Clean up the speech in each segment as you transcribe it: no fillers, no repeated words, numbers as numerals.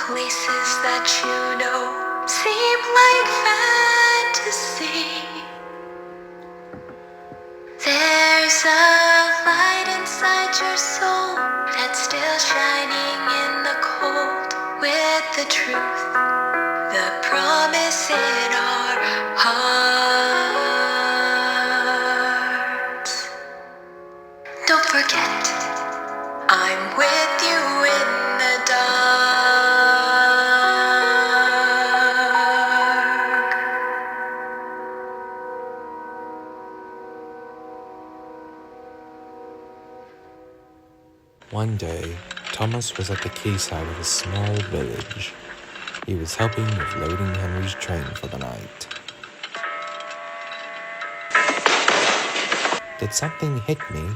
places that you know seem like fantasy. There's a light inside your soul that's still shining in the cold, with the truth, the promise in our hearts. Don't forget, I'm with you in the dark. One day, Thomas was at the quayside of a small village. He was helping with loading Henry's train for the night. Did something hit me?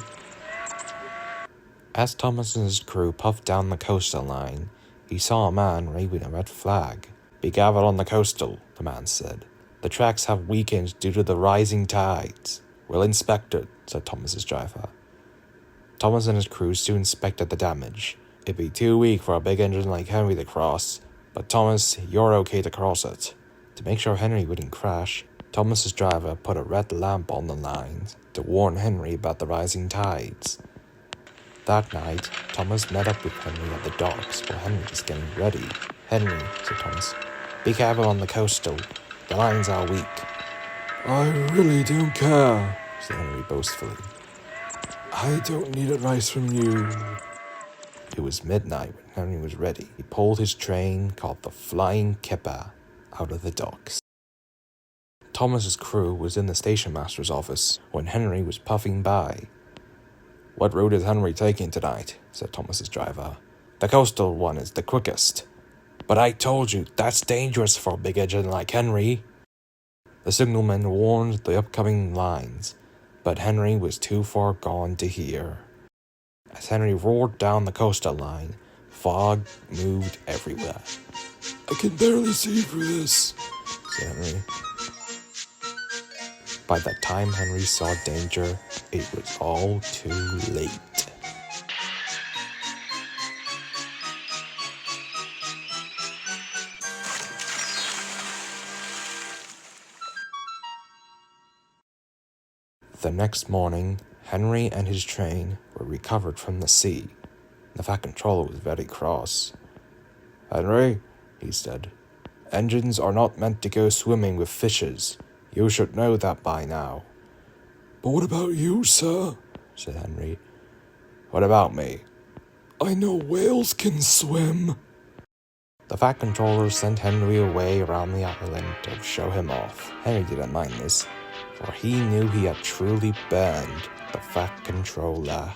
As Thomas and his crew puffed down the coastal line, he saw a man waving a red flag. "Be gathered on the coastal," the man said. "The tracks have weakened due to the rising tides." "We'll inspect it," said Thomas's driver. Thomas and his crew soon inspected the damage. "It'd be too weak for a big engine like Henry to cross, but Thomas, you're okay to cross it." To make sure Henry wouldn't crash, Thomas's driver put a red lamp on the lines to warn Henry about the rising tides. That night, Thomas met up with Henry at the docks while Henry was getting ready. "Henry," said Thomas, "be careful on the coastal. The lines are weak." "I really don't care," said Henry boastfully. "I don't need advice from you." It was midnight when Henry was ready. He pulled his train, called the Flying Kipper, out of the docks. Thomas's crew was in the station master's office when Henry was puffing by. "What route is Henry taking tonight?" said Thomas's driver. "The coastal one is the quickest." "But I told you, that's dangerous for a big engine like Henry." The signalman warned the upcoming lines, but Henry was too far gone to hear. As Henry roared down the coastal line, fog moved everywhere. "I can barely see through this," said Henry. By the time Henry saw danger, it was all too late. The next morning, Henry and his train were recovered from the sea. The Fat Controller was very cross. "Henry," he said, "engines are not meant to go swimming with fishes. You should know that by now." "But what about you, sir?" said Henry. "What about me?" "I know whales can swim." The Fat Controller sent Henry away around the island to show him off. Henry didn't mind this, for he knew he had truly burned the Fat Controller.